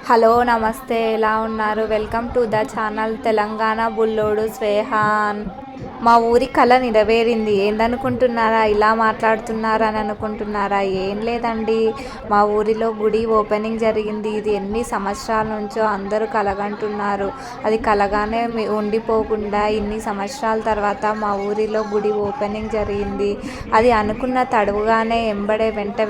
Hello నమస్తే, ఎలా ఉన్నారు? Welcome to the channel Telangana బుల్లోడు స్వేహాన్. మా ఊరి కళ నెరవేరింది. ఏందనుకుంటున్నారా, ఇలా మాట్లాడుతున్నారా అని అనుకుంటున్నారా? ఏం లేదండి, మా ఊరిలో గుడి ఓపెనింగ్ జరిగింది. ఇది ఎన్ని సంవత్సరాల నుంచో అందరూ కలగంటున్నారు. అది కలగానే ఉండిపోకుండా ఇన్ని సంవత్సరాల తర్వాత మా ఊరిలో గుడి ఓపెనింగ్ జరిగింది. అది అనుకున్న తడువుగానే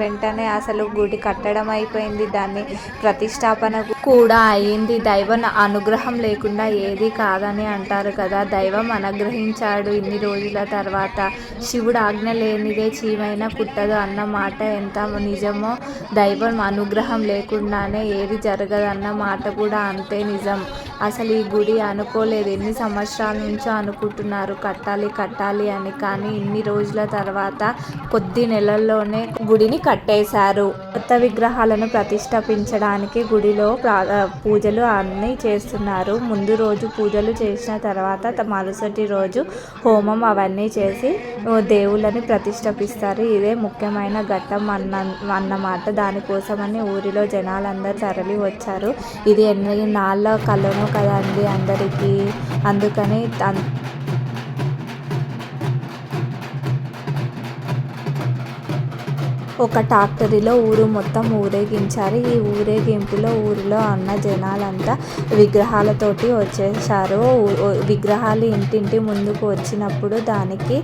వెంటనే అసలు గుడి కట్టడం అయిపోయింది. దాన్ని ప్రతిష్టాపన కూడా అయింది. దైవ అనుగ్రహం లేకుండా ఏది కాదని అంటారు కదా. దైవం అనుగ్రహించాడు ఇన్ని రోజుల తర్వాత. శివుడు ఆజ్ఞ లేనిదే చీమైనా కుట్టదు అన్న మాట ఎంత నిజమో, దైవం అనుగ్రహం లేకుండానే ఏది జరగదన్న మాట కూడా అంతే నిజం. అసలు ఈ గుడి అనుకోలేదు, ఎన్ని సంవత్సరాల నుంచో అనుకుంటున్నారు కట్టాలి అని. కానీ ఇన్ని రోజుల తర్వాత కొద్ది నెలల్లోనే గుడిని కట్టేశారు. కొత్త విగ్రహాలను ప్రతిష్ఠాపించడానికి గుడిలో పూజలు అన్నీ చేస్తున్నారు. ముందు రోజు పూజలు చేసిన తర్వాత మరుసటి రోజు హోమం అవన్నీ చేసి దేవుళ్ళని ప్రతిష్ఠాపిస్తారు. ఇదే ముఖ్యమైన ఘట్టం అన్నమాట. దానికోసమని ఊరిలో జనాలందరూ తరలి వచ్చారు. ఇది ఎన్ని నాళ్ళ కళనో కదండి అందరికీ. అందుకని ఒక ట్రాక్టరీలో ఊరు మొత్తం ఊరేగించారు. ఈ ఊరేగింపులో ఊరిలో ఉన్న జనాలంతా విగ్రహాలతోటి వచ్చేసారు. విగ్రహాలు ఇంటింటి ముందుకు వచ్చినప్పుడు దానికి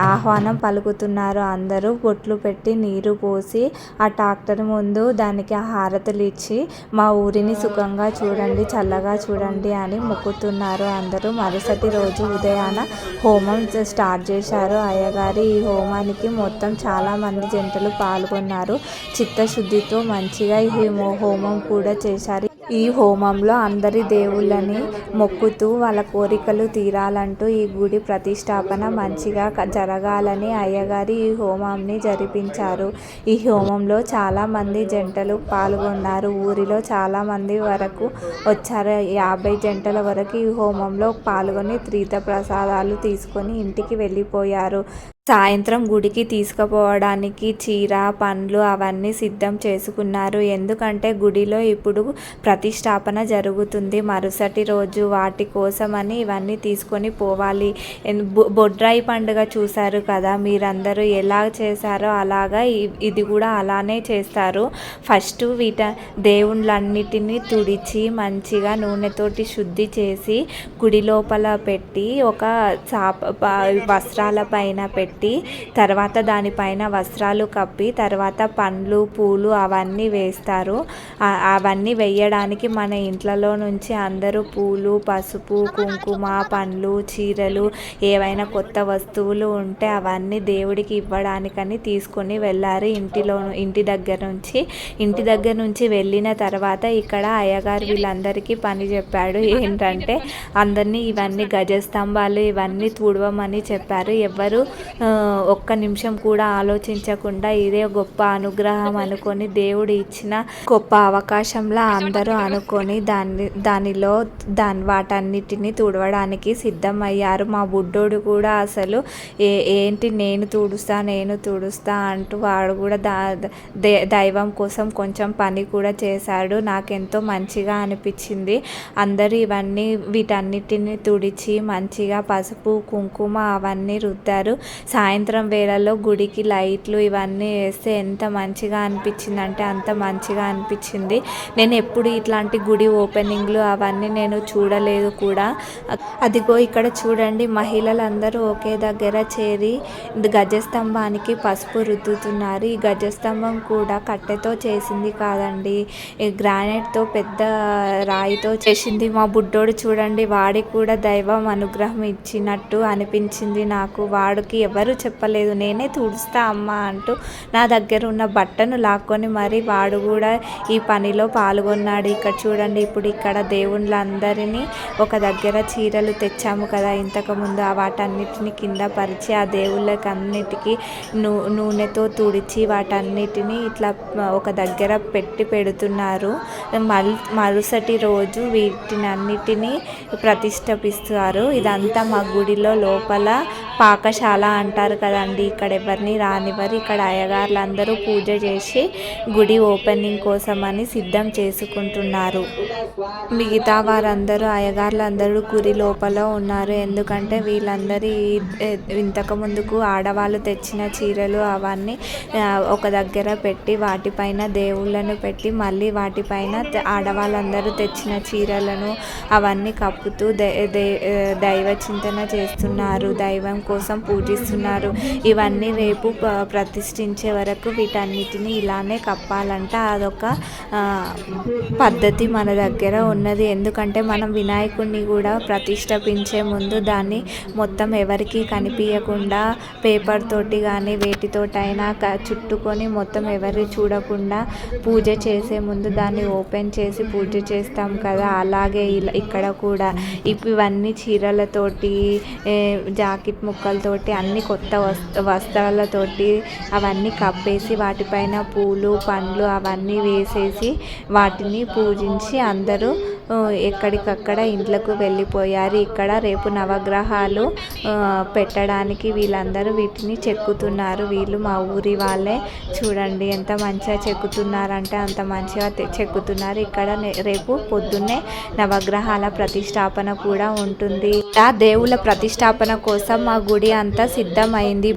ఆహ్వానం పలుకుతున్నారు. అందరూ బొట్లు పెట్టి నీరు పోసి ఆ ట్రాక్టర్ ముందు దానికి హారతులు ఇచ్చి మా ఊరిని సుఖంగా చూడండి, చల్లగా చూడండి అని మొక్కుతున్నారు అందరూ. మరుసటి రోజు ఉదయాన హోమం స్టార్ట్ చేశారు అయ్యగారి. ఈ హోమానికి మొత్తం చాలామంది జంటలు పాల్గొన్నారు. చిత్తశుద్ధితో మంచిగా ఈ హోమం కూడా చేశారు. ఈ హోమంలో అందరి దేవుళ్ళని మొక్కుతూ వాళ్ళ కోరికలు తీరాలంటూ ఈ గుడి ప్రతిష్టాపన మంచిగా జరగాలని అయ్యగారి ఈ హోమాన్ని జరిపించారు. ఈ హోమంలో చాలామంది జంటలు పాల్గొన్నారు. ఊరిలో చాలామంది వరకు వచ్చారు. 50 జంటల వరకు ఈ హోమంలో పాల్గొని తీర్థ ప్రసాదాలు తీసుకొని ఇంటికి వెళ్ళిపోయారు. సాయంత్రం గుడికి తీసుకుపోవడానికి చీర, పండ్లు అవన్నీ సిద్ధం చేసుకున్నారు. ఎందుకంటే గుడిలో ఇప్పుడు ప్రతిష్టాపన జరుగుతుంది మరుసటి రోజు. వాటి కోసమని ఇవన్నీ తీసుకొని పోవాలి. బొడ్రాయి పండుగ చూశారు కదా మీరందరూ, ఎలా చేశారో అలాగా ఇది కూడా అలానే చేస్తారు. ఫస్ట్ దేవుళ్ళన్నిటినీ తుడిచి మంచిగా నూనెతోటి శుద్ధి చేసి గుడి లోపల పెట్టి ఒక వస్త్రాల పైన పెట్టి తర్వాత దానిపైన వస్త్రాలు కప్పి తర్వాత పండ్లు, పూలు అవన్నీ వేస్తారు. అవన్నీ వేయడానికి మన ఇంట్లలో నుంచి అందరూ పూలు, పసుపు, కుంకుమ, పండ్లు, చీరలు, ఏవైనా కొత్త వస్తువులు ఉంటే అవన్నీ దేవుడికి ఇవ్వడానికని తీసుకొని వెళ్ళారు ఇంటి దగ్గర నుంచి వెళ్ళిన తర్వాత ఇక్కడ అయ్యగారు వీళ్ళందరికీ పని చెప్పాడు. ఏంటంటే అందరినీ ఇవన్నీ గజస్తంభాలు ఇవన్నీ తుడవమని చెప్పారు. ఎవరు ఒక్క నిమిషం కూడా ఆలోచించకుండా ఇదే గొప్ప అనుగ్రహం అనుకొని దేవుడు ఇచ్చిన గొప్ప అవకాశంలా అందరూ అనుకొని దానిలో వాటన్నిటిని తుడవడానికి సిద్ధమయ్యారు. మా బుడ్డోడు కూడా అసలు ఏంటి నేను తుడుస్తా అంటూ వాడు కూడా దైవం కోసం కొంచెం పని కూడా చేశాడు. నాకెంతో మంచిగా అనిపించింది. అందరూ వీటన్నిటిని తుడిచి మంచిగా పసుపు, కుంకుమ అవన్నీ రుద్దారు. సాయంత్రం వేళల్లో గుడికి లైట్లు ఇవన్నీ వేస్తే ఎంత మంచిగా అనిపించింది అంటే అంత మంచిగా అనిపించింది. నేను ఎప్పుడు ఇట్లాంటి గుడి ఓపెనింగ్లు అవన్నీ నేను చూడలేదు కూడా. అదిగో ఇక్కడ చూడండి, మహిళలందరూ ఒకే దగ్గర చేరి గజస్తంభానికి పసుపు రుద్దుతున్నారు. ఈ గజస్తంభం కూడా కట్టెతో చేసింది కాదండి, గ్రానైట్తో పెద్ద రాయితో చేసింది. మా బుడ్డోడు చూడండి, వాడికి కూడా దైవం అనుగ్రహం ఇచ్చినట్టు అనిపించింది నాకు. వాడికి ఎవరు చెప్పలేదు, నేనే తుడుస్తా అమ్మా అంటూ నా దగ్గర ఉన్న బట్టను లాక్కొని మరి వాడు కూడా ఈ పనిలో పాల్గొన్నాడు. ఇక్కడ చూడండి, ఇప్పుడు ఇక్కడ దేవుళ్ళందరినీ ఒక దగ్గర చీరలు తెచ్చాము కదా ఇంతకుముందు, వాటన్నిటిని కింద పరిచి ఆ దేవుళ్ళకి అన్నిటికీ నూనెతో తుడిచి వాటన్నిటిని ఇట్లా ఒక దగ్గర పెడుతున్నారు. మరుసటి రోజు వీటినన్నిటినీ ప్రతిష్ఠిస్తారు. ఇదంతా మా గుడిలో లోపల పాకశాల అంటారు. ఉంటారు కదండి, ఇక్కడ ఎవరిని రానివ్వరు. ఇక్కడ అయ్యగారులు అందరూ పూజ చేసి గుడి ఓపెనింగ్ కోసం అని సిద్ధం చేసుకుంటున్నారు. మిగతా వారందరూ అయ్యగారులు అందరూ గుడి లోపల ఉన్నారు. ఎందుకంటే వీళ్ళందరి ఇంతకు ముందుకు ఆడవాళ్ళు తెచ్చిన చీరలు అవన్నీ ఒక దగ్గర పెట్టి వాటిపైన దేవుళ్ళను పెట్టి మళ్ళీ వాటిపైన ఆడవాళ్ళందరూ తెచ్చిన చీరలను అవన్నీ కప్పుతూ దైవ చింతన చేస్తున్నారు, దైవం కోసం పూజిస్తున్నారు. ఇవన్నీ రేపు ప్రతిష్ఠించే వరకు వీటన్నిటిని ఇలానే కప్పాలంట. అదొక పద్ధతి మన దగ్గర ఉన్నది. ఎందుకంటే మనం వినాయకుడిని కూడా ప్రతిష్ఠించే ముందు దాన్ని మొత్తం ఎవరికి కనిపించకుండా పేపర్ తోటి కానీ వేటితోటైనా చుట్టుకొని మొత్తం ఎవరి చూడకుండా పూజ చేసే ముందు దాన్ని ఓపెన్ చేసి పూజ చేస్తాం కదా, అలాగే ఇక్కడ కూడా ఇవన్నీ చీరలతోటి జాకెట్ ముక్కలతోటి అన్ని కొత్త వస్త్రాలతోటి అవన్నీ కప్పేసి వాటిపైన పూలు పండ్లు అవన్నీ వేసేసి వాటిని పూజించి అందరూ ఎక్కడికక్కడ ఇంట్లకు వెళ్ళిపోయారు. ఇక్కడ రేపు నవగ్రహాలు పెట్టడానికి వీళ్ళందరూ వీటిని చెక్కుతున్నారు. వీళ్ళు మా ఊరి వాళ్ళే. చూడండి ఎంత మంచిగా చెక్కుతున్నారంటే అంత మంచిగా చెక్కుతున్నారు. ఇక్కడ రేపు పొద్దున్నే నవగ్రహాల ప్రతిష్టాపన కూడా ఉంటుంది. దేవుళ్ళ ప్రతిష్టాపన కోసం మా గుడి అంతా సిద్ధమైంది.